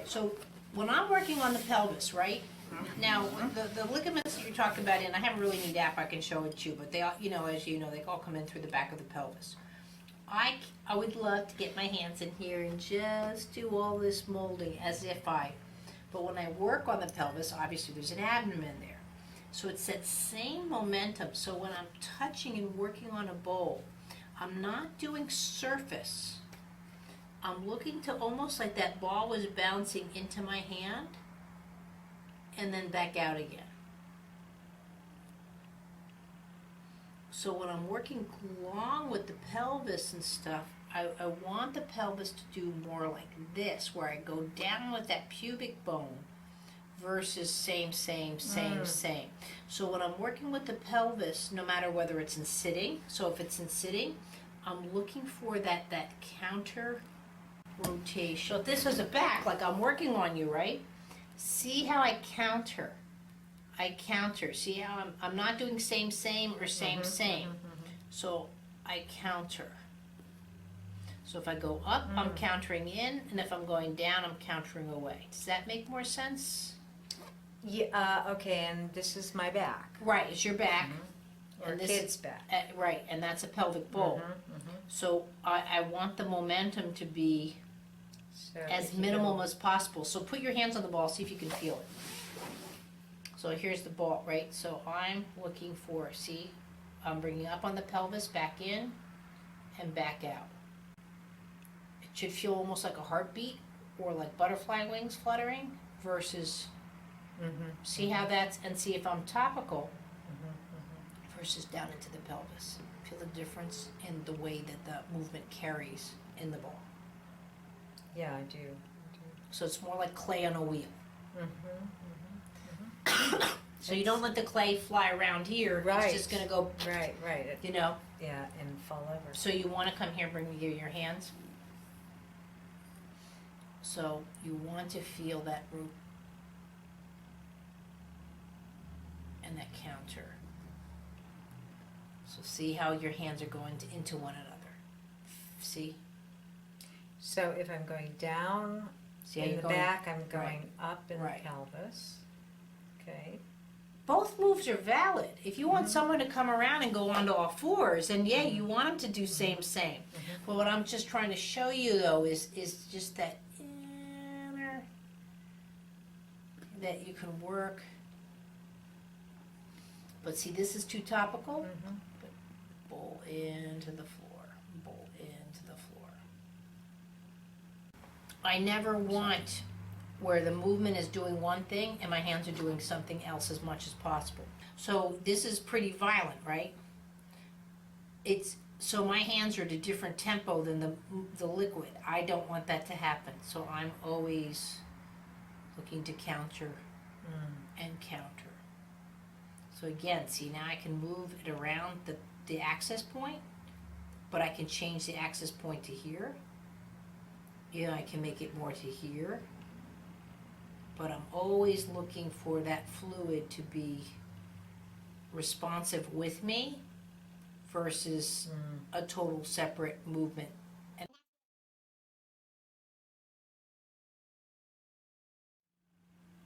So when I'm working on the pelvis, right? Now, the ligaments that you're talking about, and I have a really neat app I can show it to you, but they all, as you know, they all come in through the back of the pelvis. I would love to get my hands in here and just do all this molding as if but when I work on the pelvis, obviously there's an abdomen there. So it's that same momentum. So when I'm touching and working on a bowl, I'm not doing surface. I'm looking to almost like that ball was bouncing into my hand and then back out again. So when I'm working along with the pelvis and stuff, I want the pelvis to do more like this, where I go down with that pubic bone versus same. So when I'm working with the pelvis, no matter whether it's in sitting, so if it's in sitting, I'm looking for that counter rotation. So if this was a back, like I'm working on you, right? See how I counter. See how I'm not doing same or same. So I counter. So if I go up, I'm countering in, and if I'm going down, I'm countering away. Does that make more sense? Yeah, okay, and this is my back. Right, it's your back. Or kid's back. Right, and that's a pelvic bowl. So I want the momentum to be as minimum as possible. So put your hands on the ball, see if you can feel it. So here's the ball, right? So I'm looking for, see, I'm bringing up on the pelvis, back in, and back out. It should feel almost like a heartbeat or like butterfly wings fluttering versus, see how that's, and see if I'm topical versus down into the pelvis. Feel the difference in the way that the movement carries in the ball. Yeah, I do. So it's more like clay on a wheel. So you don't let the clay fly around here. Right. It's just going to go. Right. Yeah, and fall over. So you want to come here and bring me your hands. So you want to feel that root and that counter. So see how your hands are going into one another. See? So if I'm going down in the back, I'm going up in the pelvis. Okay. Both moves are valid. If you want someone to come around and go onto all fours, and you want them to do same. But what I'm just trying to show you, though, is just that inner, that you can work. But see, this is too topical. But bowl into the floor. Bowl into the floor. I never want where the movement is doing one thing and my hands are doing something else as much as possible. So this is pretty violent, right? So my hands are at a different tempo than the liquid. I don't want that to happen. So I'm always looking to counter and counter. So again, see, now I can move it around the access point, but I can change the access point to here. I can make it more to here. But I'm always looking for that fluid to be responsive with me versus a total separate movement. And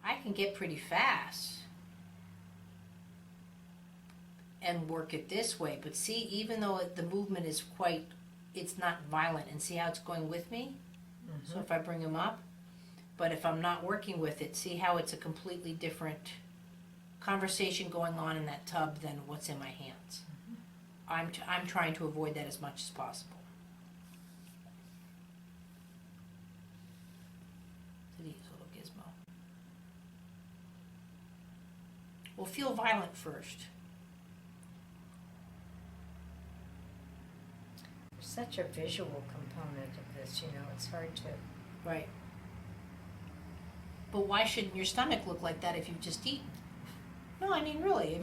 I can get pretty fast and work it this way. But see, even though the movement is it's not violent, and see how it's going with me? So if I bring them up, but if I'm not working with it, see how it's a completely different conversation going on in that tub than what's in my hands. I'm trying to avoid that as much as possible. Little gizmo. We'll feel violent first. There's such a visual component of this, it's hard to... Right. But why shouldn't your stomach look like that if you've just eaten? No, I mean, really.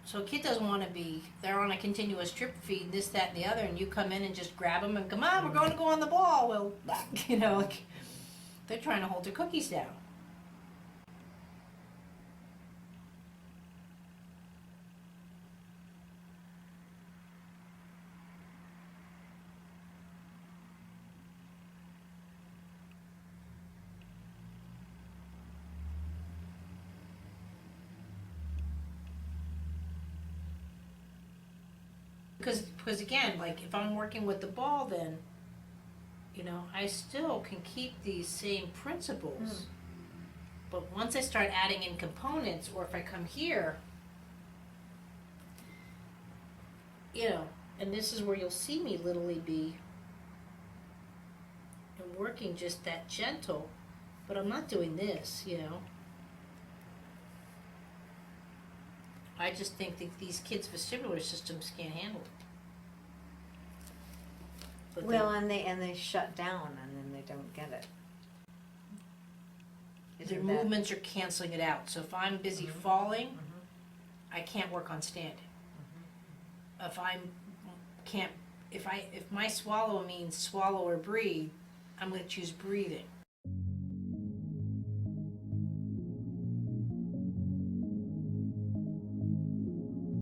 So a kid doesn't want to be, they're on a continuous drip feed, this, that, and the other, and you come in and just grab them and come on, we're going to go on the ball. Well, they're trying to hold their cookies down. because again, like if I'm working with the ball, then, you know, I still can keep these same principles. But once I start adding in components, or if I come here, you know, and this is where you'll see me literally be and working just that gentle, but I'm not doing this, you know. I just think that these kids' vestibular systems can't handle it. But Well, and they shut down and then they don't get it. their Isn't that- movements are canceling it out. So if I'm busy falling, I can't work on standing. If if my swallow means swallow or breathe, I'm going to choose breathing.